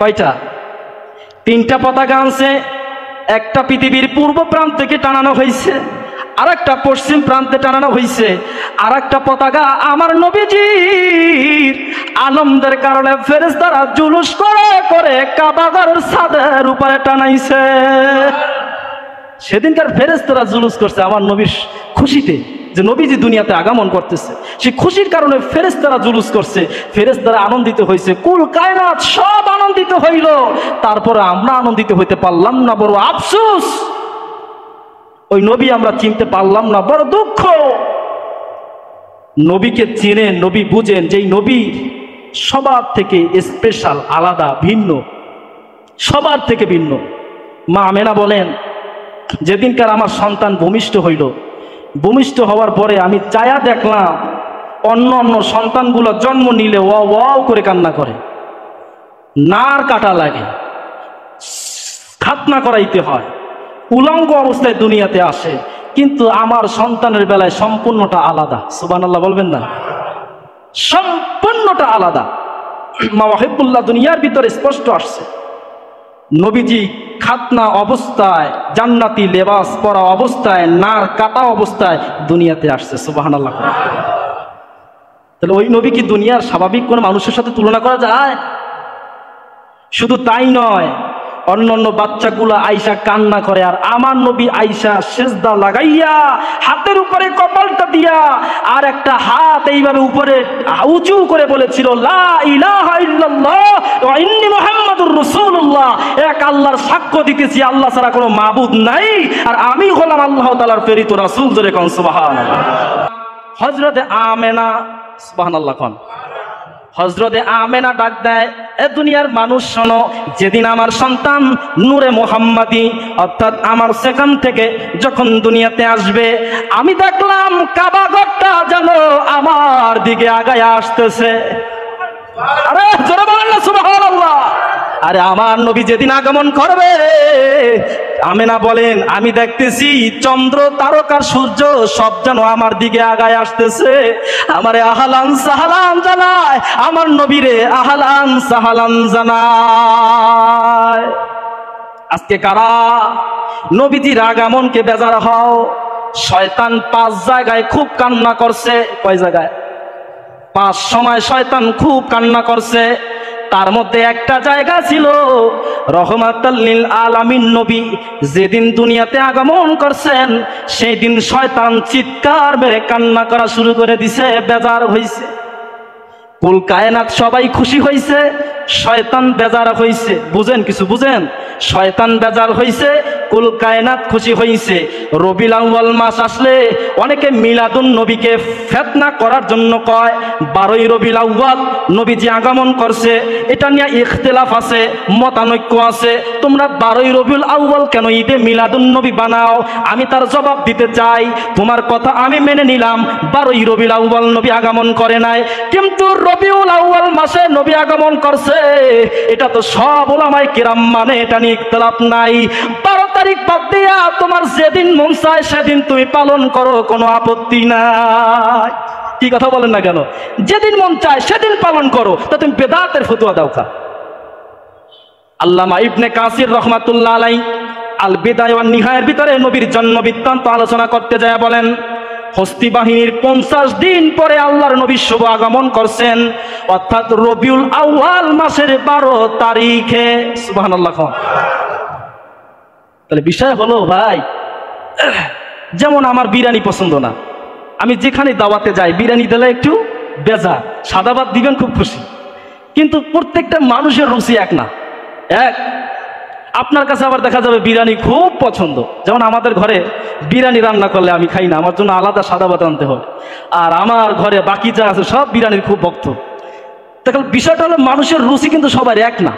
কয়টা? 3টা পতাকা আনছে। একটা পৃথিবীর পূর্ব প্রান্ত থেকে টানানো হয়েছে, আর একটা পশ্চিম প্রান্তে টানানো হয়েছে, আর একটা পতাকা আমার নবীজির আনন্দের কারণে ফেরেশতারা জুলুস করে করে কাবা ঘরের ছাদের উপরে টানাইছে। সেদিনকার ফেরেশতারা জুলুস করছে আমার নবীর খুশিতে, যে নবীজি দুনিয়াতে আগমন করতেছে, সেই খুশির কারণে ফেরেশতারা জুলুস করছে, ফেরেশতারা আনন্দিত হয়েছে, কুল কায়নাত সব আনন্দিত হইল। তারপরে আমরা আনন্দিত হইতে পারলাম না, বড় আফসোস। ওই নবী আমরা চিনতে পারলাম না, বড় দুঃখ। নবীকে চেনেন, নবী বুঝেন, যেই নবী সবার থেকে স্পেশাল, আলাদা, ভিন্ন, সবার থেকে ভিন্ন। মা আমেনা বলেন, যেদিনকার আমার সন্তান ভূমিষ্ঠ হইল, ভূমিষ্ঠ হওয়ার পরে আমি চায়া দেখলাম অন্য অন্য সন্তানগুলো জন্ম নিলে ওয়াও ওয়াও করে কান্না করে, নার কাটা লাগে, খাতনা করাইতে হয়, উলঙ্গ অবস্থায় দুনিয়াতে আসে, কিন্তু আমার সন্তানের বেলায় সম্পূর্ণটা আলাদা। সুবহানাল্লাহ বলবেন না? সম্পূর্ণটা আলাদা। মাওয়াহিবুল্লাহ দুনিয়ার ভিতরে স্পষ্ট আসছে, নবীজি খাতনা অবস্থায়, জান্নাতি লেবাস পরা অবস্থায়, নার কাটা অবস্থায় দুনিয়াতে আসছে। সুবহানাল্লাহ। তাহলে ওই নবী কি দুনিয়ার স্বাভাবিক কোন মানুষের সাথে তুলনা করা যায়? শুধু তাই নয়, অন্য অন্য বাচ্চাগুলো আইসা কান্না করে, আর আমার নবী আইসা সেজদা লাগাইয়া হাতের উপরে কপালটা দিয়া আর একটা হাত এইভাবে উপরে উঁচু করে বলেছিল, লা ইলাহা ইল্লাল্লাহ ওয়া ইন্নী মুহাম্মাদুর রাসূলুল্লাহ। এক আল্লাহর সাক্ষ্য দিতেছি, আল্লাহ ছাড়া কোনো মাবুদ নাই, আর আমি হলাম আল্লাহ তাআলার প্রেরিত রাসূল। জোরে কোন সুবহানাল্লাহ। হযরতে আমেনা, সুবহানাল্লাহ কোন, হযরতে আমেনা ডাক দেয়, এ দুনিয়ার মানুষ শোনো, যেদিন আমার সন্তান নূরে মুহাম্মাদি অর্থাৎ আমার সেখান থেকে যখন দুনিয়াতে আসবে, আমি দেখলাম কাবা ঘরটা যেন আমার দিকে আগায় আসতেছে। আরে জোরে বলেন না সুবহানাল্লাহ। আরে আমার নবী যেদিন আগমন করবে, আমেনা বলেন, আমি দেখতেছি চন্দ্র, তারকা, সূর্য সব যেন আমার দিকে আগায় আসতেছে, আমারে আহলান সাহলান জানায়, আমার নবীরে আহলান সাহলান জানায়। আজকে কারা নবীজির আগমনকে বেজার হও? শয়তান 5 জায়গায় খুব কান্না করছে। কয় জায়গায়? 5 সময় শয়তান খুব কান্না করছে। তার মধ্যে একটা জায়গা ছিল রহমাতাল লিল আলামিন নবী যেদিন দুনিয়াতে আগমন করছেন, সেই দিন শয়তান চিৎকার মেরে কান্না করা শুরু করে দিছে, বেজার হইছে। কুল কায়নাত সবাই খুশি হইছে, শয়তান বেজার হইছে। বুঝেন কিছু? বুঝেন? শয়তান বেজার হইছে, কুল কায়নাত খুশি হইছে। রবিউল আউয়াল মাস আসলে অনেকে মিলাদুন নবীকে ফিতনা করার জন্য কয় 12ই রবিউল আউয়াল নবীজি আগমন করছে, এটা নিয়ে ইখতিলাফ আছে, মতানৈক্য আছে। তোমরা 12ই রবিউল আউয়াল কেন ঈদে মিলাদুন নবী বানাও? আমি তার জবাব দিতে চাই, তোমার কথা আমি মেনে নিলাম, 12ই রবিউল আউয়াল নবী আগমন করে নাই, কিন্তু রবিউল আউয়াল মাসে নবী আগমন করছে, এটা তো সব উলামায়ে কিরাম মানে, এটা নিয়ে ইখতিলাফ নাই। 12 তারিখ বাদ দিয়া তোমার যেদিন মন চায় সেদিন তুমি পালন করো, কোনো আপত্তি নাই। কি কথা বলেন না কেন? যেদিন মন চায় সেদিন পালন করো, তা তুমি বেদাতের ফতোয়া দাও কা? আল্লামা ইবনে কাসির রহমাতুল্লাহ আলাইহি আল বিদায়া ওয়ান নিহায়ার ভিতরে নবীর জন্ম বৃত্তান্ত আলোচনা করতে যায় বলেন, হস্তি বাহিনীর 50 দিন পরে আল্লাহর নবী শুভ আগমন করছেন, অর্থাৎ রবিউল আউয়াল মাসের 12 তারিখে। সুবহানাল্লাহ। তাহলে বিষয় হলো ভাই, যেমন আমার বিরিয়ানি পছন্দ না, আমি যেখানে দাওয়াতে যাই বিরিয়ানি দিলে একটু বেজা, সাদা ভাত দিবেন খুব খুশি, কিন্তু প্রত্যেকটা মানুষের রুচি এক না। এক আপনার কাছে আবার দেখা যাবে বিরিয়ানি খুব পছন্দ, যেমন আমাদের ঘরে বিরিয়ানি রান্না করলে আমি খাই না, আমার জন্য আলাদা সাদা ভাত আনতে হয়, আর আমার ঘরে বাকি যা আছে সব বিরিয়ানির খুব ভক্ত। তাহলে বিষয়টা হলো মানুষের রুচি কিন্তু সবার এক না।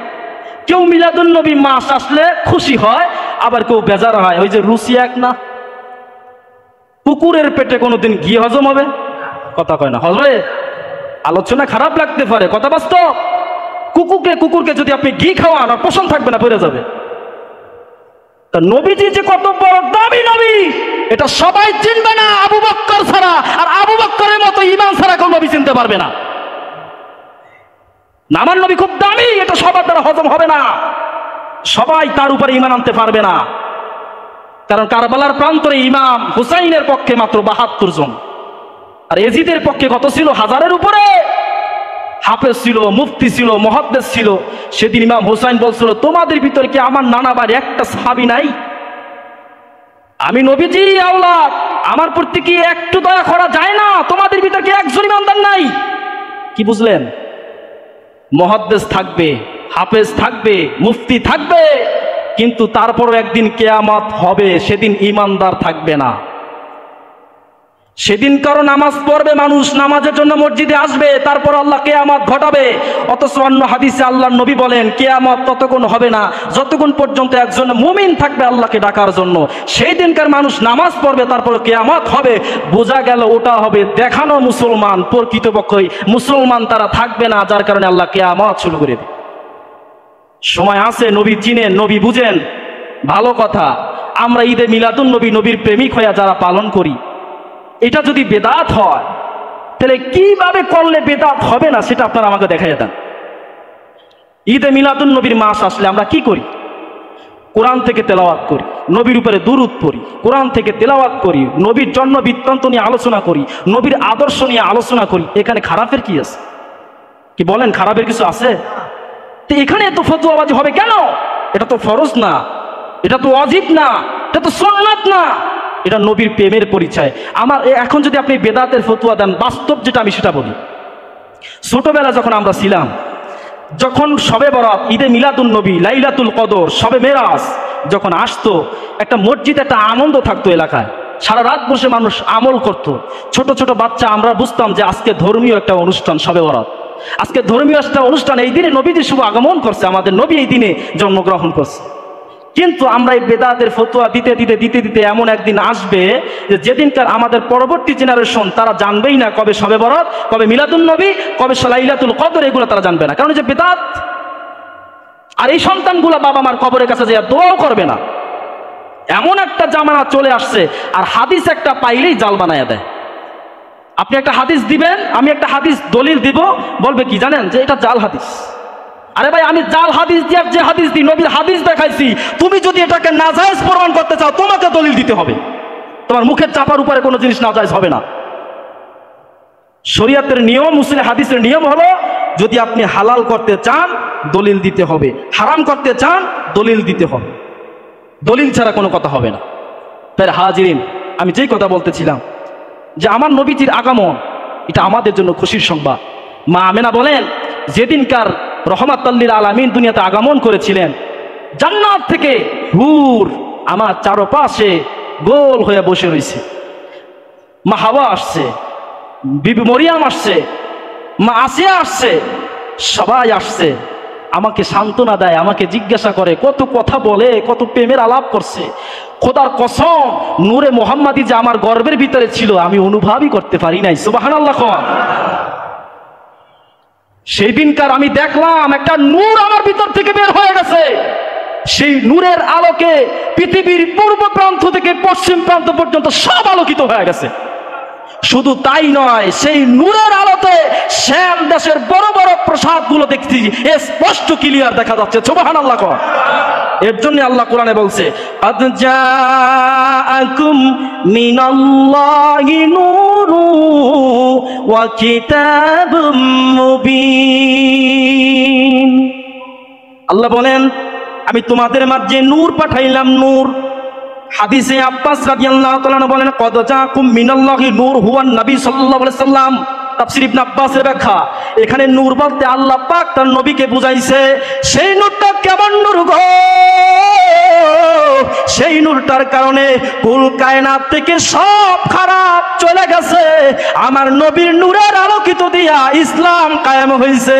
কেউ মিলাদুন নবী মাস আসলে খুশি হয়, আবার কেউ বেজার হয়, ওই যে রুচি এক না। কুকুরের পেটে কোনোদিন ঘি হজম হবে? কথা কয় না, হবে? আলোচনা খারাপ লাগতে পারে, কথা বাস্তব। কুকুরকে যদি আপনি ঘি খাওয়ান, আর পছন্দ থাকবে না, পড়ে যাবে। তা নবীজি যে কত বড় দামি নবী, এটা সবাই চিনবে না আবু বকর ছাড়া, আর আবু বকরের মতো ঈমান ছাড়া কোন নবী চিনতে পারবে না। না, আমার নবী খুব দামি, এটা সবার দ্বারা হজম হবে না, সবাই তার উপরে ঈমান আনতে পারবে না। কারণ কারবালার প্রান্তরে ইমাম হুসাইনের পক্ষে মাত্র ৭২ জন, আর এজিদের পক্ষে কত ছিল? ১০০০-এর উপরে। হাফেজ ছিল, মুফতি ছিল, মুহাদ্দিস ছিল। সেদিন ইমাম হুসাইন বলছিল, তোমাদের ভিতরে কি আমার নানা বাড়ি একটা সাহাবী নাই? আমি নবীজি আওলাদ, আমার প্রতি কি একটু দয়া করা যায় না? তোমাদের ভিতরে কি একজন ইমানদার নাই? কি বুঝলেন? মুহাদ্দিস থাকবে, হাফেজ থাকবে, মুফতি থাকবে, কিন্তু তারপর একদিন কিয়ামত হবে, সেদিন ইমানদার থাকবে না। সেদিন কারো নামাজ পড়বে মানুষ, নামাজের জন্য মসজিদে আসবে, তারপর আল্লাহ কিয়ামত ঘটাবে। অথচ অন্য হাদিসে আল্লাহর নবী বলেন কিয়ামত ততক্ষণ হবে না যতক্ষণ পর্যন্ত একজন মুমিন থাকবে আল্লাহকে ডাকার জন্য। সেই দিনকার মানুষ নামাজ পড়বে, তারপর কিয়ামত হবে। বোঝা গেল ওটা হবে দেখানো মুসলমান, প্রকৃতপক্ষে মুসলমান তারা থাকবে না, যার কারণে আল্লাহ কিয়ামত শুরু করে দেবে। সময় আছে, নবী চিনেন, নবী বুঝেন, ভালো কথা। আমরা ঈদে মিলাদুন নবী, নবীর প্রেমিক হইয়া যারা পালন করি, এটা যদি বেদাত হয় তাহলে কিভাবে করলে বেদাত হবে না সেটা আপনারা আমাকে দেখাইয়া দেন। ঈদে মিলাদুন নবীর মাস আসলে আমরা কি করি? কোরআন থেকে তেলাওয়াত করি, নবীর উপরে দুরূদ পড়ি, কোরআন থেকে তেলাওয়াত করি, নবীর জন্ম বৃত্তান্ত নিয়ে আলোচনা করি, নবীর আদর্শ নিয়ে আলোচনা করি। এখানে খারাপের কি আছে? কি বলেন, খারাপের কিছু আছে? তো এখানে এত ফতোয়াবাজি হবে কেন? এটা তো ফরজ না, এটা তো ওয়াজিব না, এটা তো সুন্নাত না, এটা নবীর প্রেমের পরিচয়। আমার এখন যদি আপনি বেদাতের ফতোয়া দেন, বাস্তব যেটা আমি সেটা বলি। ছোটবেলা যখন আমরা ছিলাম, যখন শবে বরাত, ঈদে মিলাদুন নবী, লাইলাতুল কদর, শবে মেরাজ যখন আসতো, একটা মসজিদে একটা আনন্দ থাকতো এলাকায়, সারা রাত বসে মানুষ আমল করত। ছোট ছোট বাচ্চা আমরা বুঝতাম যে আজকে ধর্মীয় একটা অনুষ্ঠান, শবে বরাত, আজকে ধর্মীয় একটা অনুষ্ঠান, এই দিনে নবীজি শুভ আগমন করছে, আমাদের নবী এই দিনে জন্মগ্রহণ করছে। কিন্তু আমরা এই বেদাতের ফতোয়া দিতে দিতে দিতে দিতে এমন একদিন আসবে যে যেদিনকার আমাদের পরবর্তী জেনারেশন তারা জানবেই না কবে শবে বরাত, কবে মিলাদুন নবী, কবে লাইলাতুল কদর, এগুলো তারা জানবে না, কারণ যে বেদাত। আর এই সন্তানগুলো বাবা মার কবরের কাছে যে দোয়াও করবে না, এমন একটা জামানা চলে আসছে। আর হাদিস একটা পাইলেই জাল বানায়া দেয়। আপনি একটা হাদিস দিবেন, আমি একটা হাদিস দলিল দিব, বলবে কি জানেন যে এটা জাল হাদিস। আরে ভাই, আমি জাল হাদিস দিয়ে যে হাদিস দিই, নবীর হাদিস দেখাইছি, তুমি যদি এটাকে নাজায়েজ প্রমাণ করতে চাও তোমাকে দলিল দিতে হবে। তোমার মুখের চাপার উপরে কোনো জিনিস নাজায়েজ হবে না। শরীয়তের নিয়ম, মুসলিম হাদিসের নিয়ম হলো, যদি আপনি হালাল করতে চান দলিল দিতে হবে, হারাম করতে চান দলিল দিতে হবে, দলিল ছাড়া কোনো কথা হবে না। তাই হাজিরিন, আমি যেই কথা বলতেছিলাম যে আমার নবীজির আগমন, এটা আমাদের জন্য খুশির সংবাদ। মা আমেনা বলেন, যেদিনকার রহমাতুল লিল আলামিন দুনিয়াতে আগমন করেছিলেন, জান্নাত থেকে হুর আমার চারপাশে গোল হয়ে বসে রয়েছে। মা হাওয়া আসছে, বিবি মরিয়াম আসছে, মা আসিয়া আসছে, সবাই আসছে, আমাকে সান্ত্বনা দেয়, আমাকে জিজ্ঞাসা করে, কত কথা বলে, কত প্রেমের আলাপ করছে। খোদার কসম, নূরে মুহাম্মাদি যে আমার গর্বের ভিতরে ছিল আমি অনুভবই করতে পারি নাই। সুবহানাল্লাহ। সেই দিনকার আমি দেখলাম একটা নূর আমার ভিতর থেকে বের হয়ে গেছে। সেই নূরের আলোকে পৃথিবীর পূর্ব প্রান্ত থেকে পশ্চিম প্রান্ত পর্যন্ত সব আলোকিত হয়ে গেছে। শুধু তাই নয়, সেই নূরের আলোতে শ্যাম দেশের বড় বড় প্রসাদগুলো দেখছি, স্পষ্ট ক্লিয়ার দেখা যাচ্ছে। সুবহানাল্লাহ। এর জন্য আল্লাহ কোরআনে বলছে, আদ জাআকুম মিনাল্লাহি নূরু ওয়া কিতাবুম মুবিন। আল্লাহ বলেন, আমি তোমাদের মাঝে নূর পাঠাইলাম, নূর। হাদিসে আব্বাস রাদিয়াল্লাহু তাআলা বলেন, কদ জাআকুম মিনাল্লাহি নূর হুয়ান নবী সাল্লাল্লাহু আলাইহি সাল্লাম। তাফসীর ইবনে আব্বাসের ব্যাখ্যা, এখানে নূর বলতে আল্লাহ পাক তার নবীকে বুঝাইছে। সেই নূরটা কেমন নূর গো? সেই নূরটার কারণে কুল কায়নাত থেকে সব খারাপ চলে গেছে, আমার নবীর নূরের আলোকিত দিয়া ইসলাম কায়েম হয়েছে।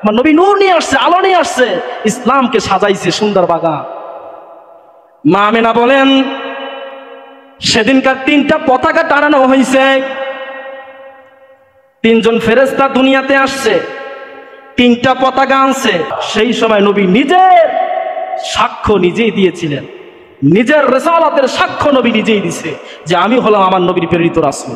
আমার নবী নূর নিয়ে আসছে, আলো নিয়ে আসছে, ইসলামকে সাজাইছে সুন্দর বাগান। মা আমেনা বলেন, সেদিনকার 3টা পতাকা টানানো হয়েছে। 3জন ফেরেশতা দুনিয়াতে আসছে, 3টা পতাকা আনছে। সেই সময় নবী নিজের সাক্ষ্য নিজেই দিয়েছিলেন, নিজের রিসালাতের সাক্ষ্য নবী নিজেই দিছে যে আমি হলাম আমার নবীর প্রেরিত রাসূল।